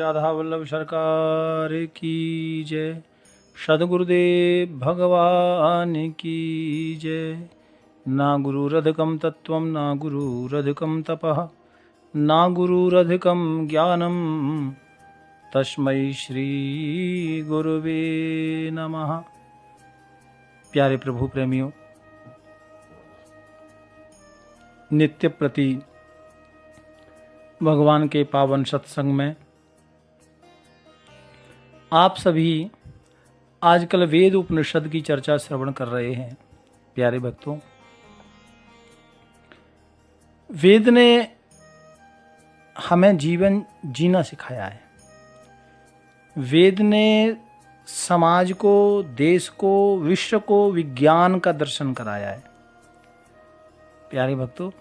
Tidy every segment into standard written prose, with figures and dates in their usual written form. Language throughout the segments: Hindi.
राधा वल्लभ सरकार की जय। सद्गुरुदेव भगवान की जय। ना गुरुरधिकं तत्त्वं ना गुरुरधिकं तपः ना गुरुरधिकं ज्ञानं तस्मै श्री गुरुवे नमः। प्यारे प्रभु प्रेमियों, नित्य प्रति भगवान के पावन सत्संग में आप सभी आजकल वेद उपनिषद की चर्चा श्रवण कर रहे हैं। प्यारे भक्तों, वेद ने हमें जीवन जीना सिखाया है। वेद ने समाज को, देश को, विश्व को विज्ञान का दर्शन कराया है। प्यारे भक्तों,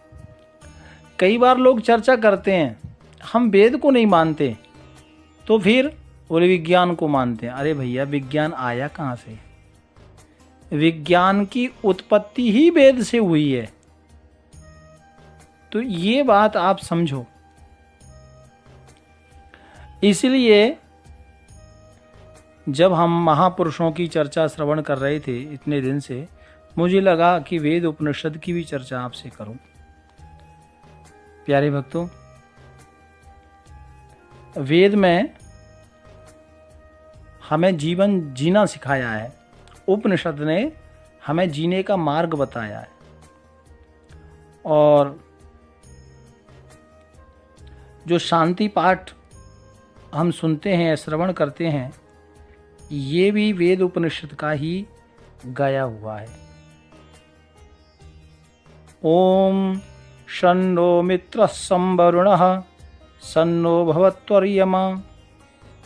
कई बार लोग चर्चा करते हैं हम वेद को नहीं मानते तो फिर बोले विज्ञान को मानते हैं। अरे भैया, विज्ञान आया कहाँ से? विज्ञान की उत्पत्ति ही वेद से हुई है। तो ये बात आप समझो। इसलिए जब हम महापुरुषों की चर्चा श्रवण कर रहे थे इतने दिन से, मुझे लगा कि वेद उपनिषद की भी चर्चा आपसे करूं। प्यारे भक्तों, वेद में हमें जीवन जीना सिखाया है। उपनिषद ने हमें जीने का मार्ग बताया है। और जो शांति पाठ हम सुनते हैं, श्रवण करते हैं, ये भी वेद उपनिषद का ही गाया हुआ है। ओम शन्नो मित्रः सं वरुणः सन्नो भवत्वर्यमा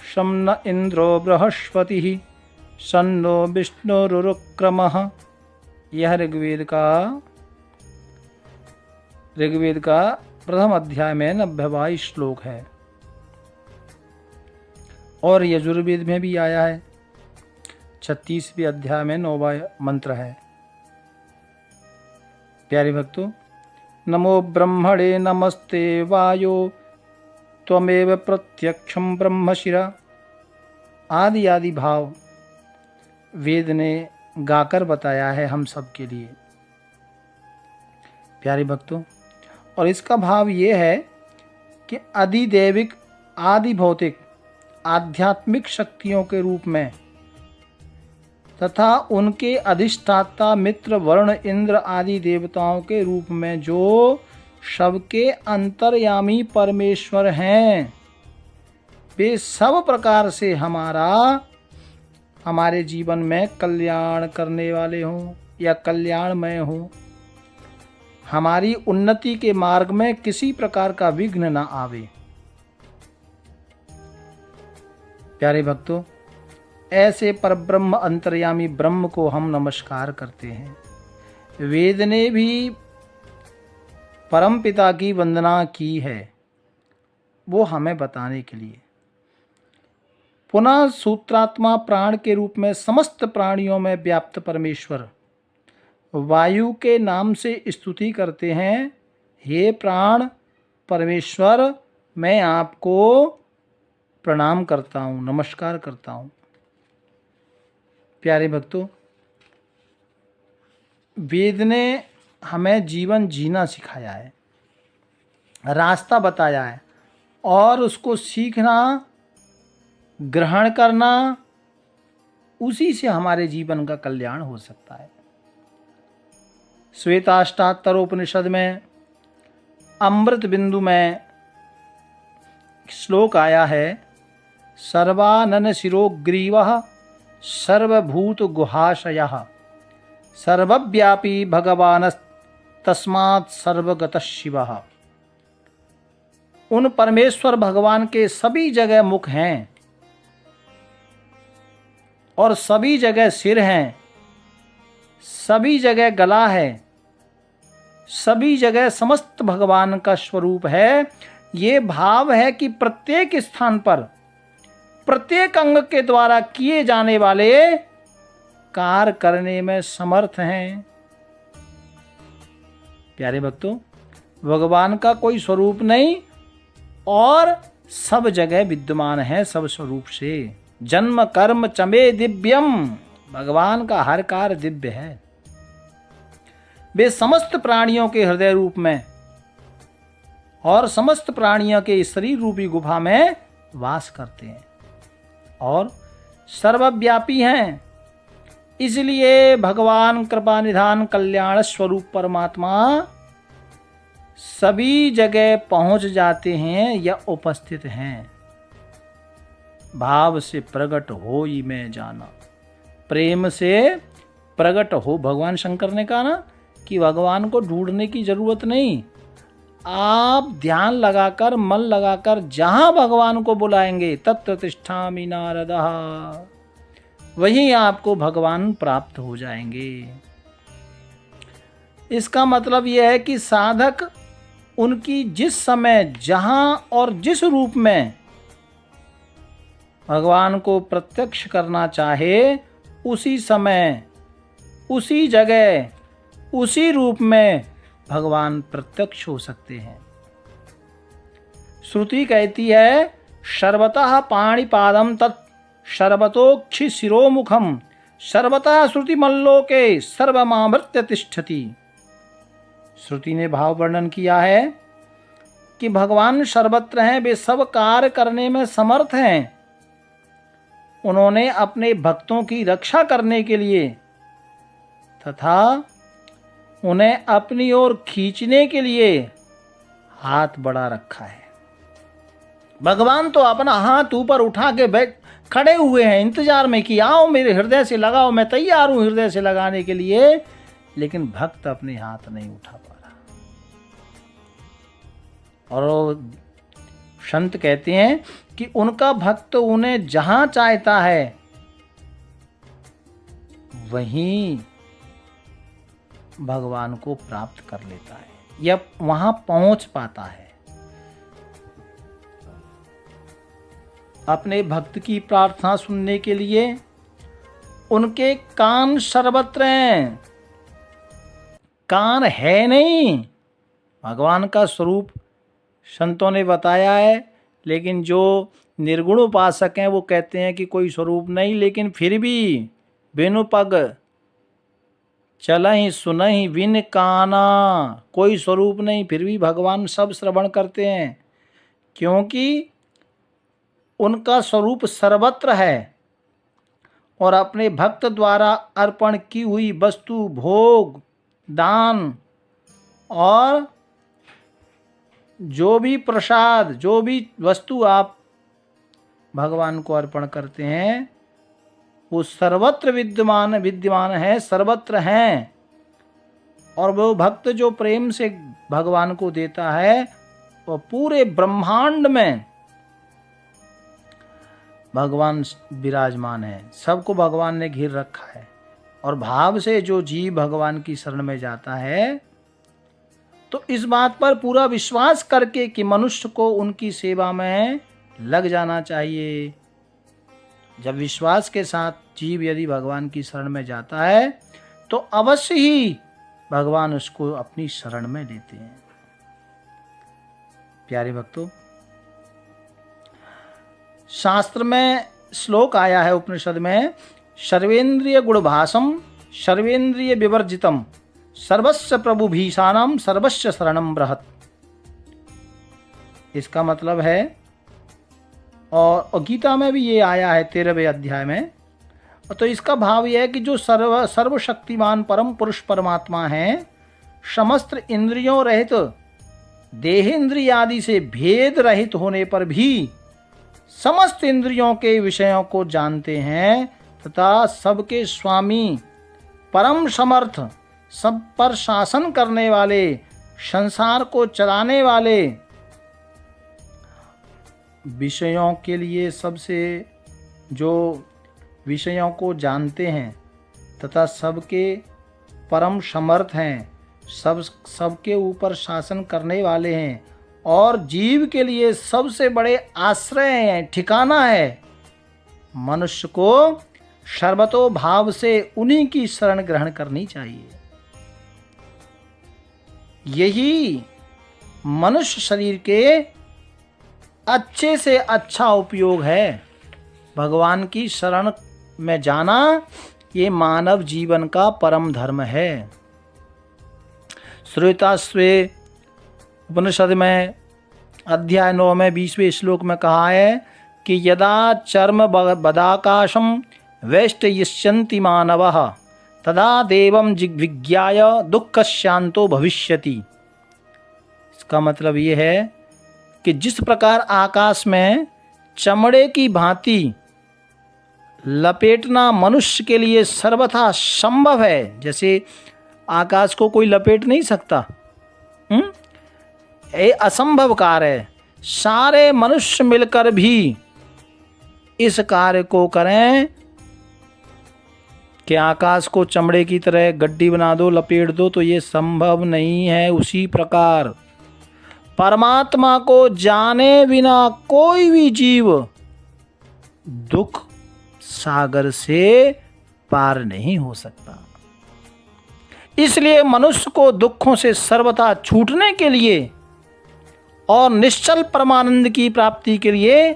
शं न इंद्रो बृहस्पतिः सन्नो विष्णुरुक्रमः। यह ऋग्वेद का प्रथम अध्याय में 90वां श्लोक है। और यजुर्वेद में भी आया है, 36वें अध्याय में 9वां मंत्र है। प्यारे भक्तों, नमो ब्रह्मणे नमस्ते वायो त्वमेव प्रत्यक्षं ब्रह्मशिरा आदि आदि भाव वेद ने गाकर बताया है हम सब के लिए। प्यारे भक्तों, और इसका भाव ये है कि अधिदैविक, आदि भौतिक, आध्यात्मिक शक्तियों के रूप में तथा उनके अधिष्ठाता मित्र वरुण, इंद्र आदि देवताओं के रूप में जो सबके अंतर्यामी परमेश्वर हैं, वे सब प्रकार से हमारे जीवन में कल्याण करने वाले हों या कल्याणमय हों, हमारी उन्नति के मार्ग में किसी प्रकार का विघ्न ना आवे। प्यारे भक्तों, ऐसे परब्रह्म अंतर्यामी ब्रह्म को हम नमस्कार करते हैं। वेद ने भी परम पिता की वंदना की है, वो हमें बताने के लिए। पुनः सूत्रात्मा प्राण के रूप में समस्त प्राणियों में व्याप्त परमेश्वर वायु के नाम से स्तुति करते हैं। हे प्राण परमेश्वर, मैं आपको प्रणाम करता हूँ, नमस्कार करता हूँ। प्यारे भक्तों, वेद ने हमें जीवन जीना सिखाया है, रास्ता बताया है, और उसको सीखना, ग्रहण करना, उसी से हमारे जीवन का कल्याण हो सकता है। श्वेताष्टात्तर उपनिषद में अमृत बिंदु में श्लोक आया है, सर्वानन शिरोग्रीवः सर्वभूत गुहाशयः सर्वव्यापी भगवानस्तस्मात् सर्वगतः शिवः। उन परमेश्वर भगवान के सभी जगह मुख हैं और सभी जगह सिर हैं, सभी जगह गला है, सभी जगह समस्त भगवान का स्वरूप है। ये भाव है कि प्रत्येक स्थान पर, प्रत्येक अंग के द्वारा किए जाने वाले कार्य करने में समर्थ हैं। प्यारे भक्तों, भगवान का कोई स्वरूप नहीं और सब जगह विद्यमान है सब स्वरूप से। जन्म कर्म चमे दिव्यम, भगवान का हर कार्य दिव्य है। वे समस्त प्राणियों के हृदय रूप में और समस्त प्राणियों के शरीर रूपी गुफा में वास करते हैं और सर्वव्यापी हैं। इसलिए भगवान कृपा निधान कल्याण स्वरूप परमात्मा सभी जगह पहुंच जाते हैं या उपस्थित हैं। भाव से प्रकट हो ही मैं जाना, प्रेम से प्रकट हो। भगवान शंकर ने कहा ना कि भगवान को ढूंढने की जरूरत नहीं, आप ध्यान लगाकर मन लगाकर जहां भगवान को बुलाएंगे तत्र तिष्ठामि नारदः, वहीं आपको भगवान प्राप्त हो जाएंगे। इसका मतलब यह है कि साधक उनकी जिस समय जहां और जिस रूप में भगवान को प्रत्यक्ष करना चाहे, उसी समय उसी जगह उसी रूप में भगवान प्रत्यक्ष हो सकते हैं। श्रुति कहती है सर्वतः पाणिपादम तत् सर्वतोक्षि शिरोमुखम सर्वतः श्रुति मल्लोके सर्वमामृत्य तिष्ठति। श्रुति ने भाव वर्णन किया है कि भगवान सर्वत्र हैं, वे सब कार्य करने में समर्थ हैं। उन्होंने अपने भक्तों की रक्षा करने के लिए तथा उन्हें अपनी ओर खींचने के लिए हाथ बढ़ा रखा है। भगवान तो अपना हाथ ऊपर उठा के बैठ खड़े हुए हैं इंतजार में कि आओ मेरे हृदय से लगाओ, मैं तैयार हूं हृदय से लगाने के लिए, लेकिन भक्त अपने हाथ नहीं उठा पा रहा। और संत कहते हैं कि उनका भक्त उन्हें जहां चाहता है वहीं भगवान को प्राप्त कर लेता है या वहां पहुंच पाता है। अपने भक्त की प्रार्थना सुनने के लिए उनके कान सर्वत्र हैं। कान है नहीं, भगवान का स्वरूप संतों ने बताया है, लेकिन जो निर्गुण उपासक हैं वो कहते हैं कि कोई स्वरूप नहीं, लेकिन फिर भी बिनु पग चलहि सुनहि बिन काना, कोई स्वरूप नहीं, फिर भी भगवान सब श्रवण करते हैं, क्योंकि उनका स्वरूप सर्वत्र है और अपने भक्त द्वारा अर्पण की हुई वस्तु, भोग, दान और जो भी प्रसाद, जो भी वस्तु आप भगवान को अर्पण करते हैं वो सर्वत्र विद्यमान है, सर्वत्र हैं। और वो भक्त जो प्रेम से भगवान को देता है वो पूरे ब्रह्मांड में भगवान विराजमान है, सबको भगवान ने घेर रखा है। और भाव से जो जीव भगवान की शरण में जाता है तो इस बात पर पूरा विश्वास करके कि मनुष्य को उनकी सेवा में लग जाना चाहिए। जब विश्वास के साथ जीव यदि भगवान की शरण में जाता है तो अवश्य ही भगवान उसको अपनी शरण में लेते हैं। प्यारे भक्तों, शास्त्र में श्लोक आया है उपनिषद में, सर्वेंद्रिय गुणभासम सर्वेंद्रिय विवर्जितम सर्वस्व प्रभु भीषानम सर्वस्व शरणम बृहत्। इसका मतलब है, और गीता में भी ये आया है 13वें अध्याय में। तो इसका भाव यह है कि जो सर्वशक्तिमान परम पुरुष परमात्मा हैं, समस्त इंद्रियों रहित, देहेंद्रिय आदि से भेद रहित होने पर भी समस्त इंद्रियों के विषयों को जानते हैं तथा सबके स्वामी, परम समर्थ, सब पर शासन करने वाले, संसार को चलाने वाले, विषयों के लिए सबसे जो विषयों को जानते हैं तथा सबके परम समर्थ हैं, सबके ऊपर शासन करने वाले हैं और जीव के लिए सबसे बड़े आश्रय हैं, ठिकाना है। मनुष्य को सर्वतो भाव से उन्हीं की शरण ग्रहण करनी चाहिए। यही मनुष्य शरीर के अच्छे से अच्छा उपयोग है। भगवान की शरण में जाना ये मानव जीवन का परम धर्म है। श्वेताश्वे उपनिषद में अध्याय 9 में 20वें श्लोक में कहा है कि यदा चर्म बदाकाशम वैष्टयिष्यन्ति मानवः तदा देवं जिग्विज्ञाय दुःख शांतो भविष्यति। इसका मतलब ये है कि जिस प्रकार आकाश में चमड़े की भांति लपेटना मनुष्य के लिए सर्वथा संभव है, जैसे आकाश को कोई लपेट नहीं सकता, ये असंभव कार्य है। सारे मनुष्य मिलकर भी इस कार्य को करें कि आकाश को चमड़े की तरह गड्डी बना दो, लपेट दो, तो ये संभव नहीं है। उसी प्रकार परमात्मा को जाने बिना कोई भी जीव दुख सागर से पार नहीं हो सकता। इसलिए मनुष्य को दुखों से सर्वथा छूटने के लिए और निश्चल परमानंद की प्राप्ति के लिए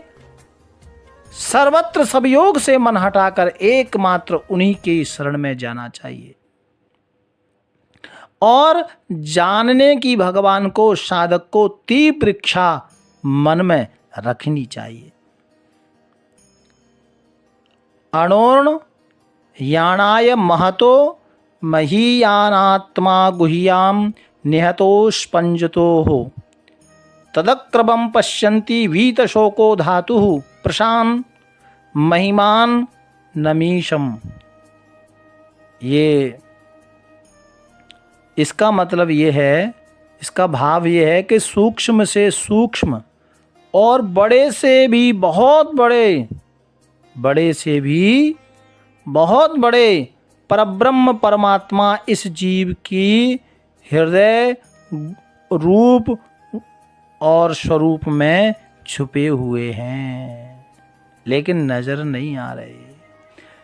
सर्वत्र सब योग से मन हटाकर एकमात्र उन्हीं के शरण में जाना चाहिए और जानने की भगवान को, साधक को तीव्र इच्छा मन में रखनी चाहिए। अणोर्ण यानाय महतो महीयानात्मा गुह्याम निहतोष्पंजतो हो तदक्रमं पश्यन्ति वीतशोको धातुः प्रशांत महिमान नमीशम। ये इसका मतलब ये है, इसका भाव ये है कि सूक्ष्म से सूक्ष्म और बड़े से भी बहुत बड़े, बड़े से भी बहुत बड़े परब्रह्म परमात्मा इस जीव की हृदय रूप और स्वरूप में छुपे हुए हैं, लेकिन नजर नहीं आ रहे।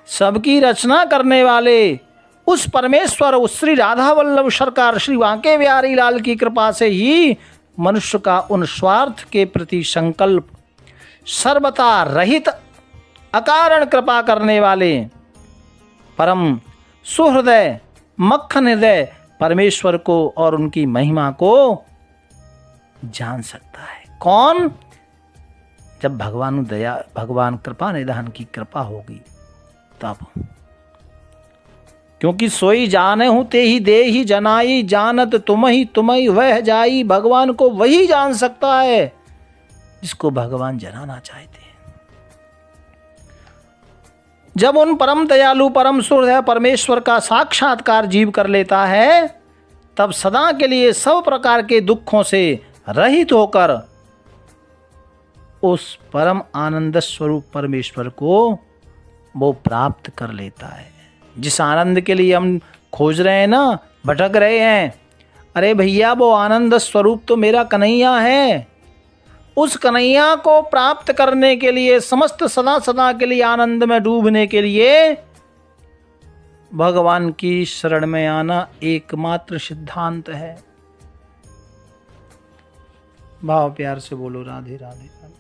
सबकी रचना करने वाले उस परमेश्वर, उस श्री राधा वल्लभ सरकार श्री बांके बिहारी लाल की कृपा से ही मनुष्य का उन स्वार्थ के प्रति संकल्प सर्वथा रहित अकारण कृपा करने वाले परम सुहृदय मक्खन हृदय परमेश्वर को और उनकी महिमा को जान सकता है। कौन? जब भगवान दया, भगवान कृपा निधान की कृपा होगी तब। क्योंकि सोई जाने हूं ते ही दे ही जनाई, जानत तुम ही वह जाई। भगवान को वही जान सकता है जिसको भगवान जनाना चाहते हैं। जब उन परम दयालु परम सुहृदय परमेश्वर का साक्षात्कार जीव कर लेता है, तब सदा के लिए सब प्रकार के दुखों से रहित होकर उस परम आनंद स्वरूप परमेश्वर को वो प्राप्त कर लेता है। जिस आनंद के लिए हम खोज रहे हैं ना, भटक रहे हैं, अरे भैया वो आनंद स्वरूप तो मेरा कन्हैया है। उस कन्हैया को प्राप्त करने के लिए, समस्त सदा सदा के लिए आनंद में डूबने के लिए भगवान की शरण में आना एकमात्र सिद्धांत है। भाव प्यार से बोलो राधे राधे राधे।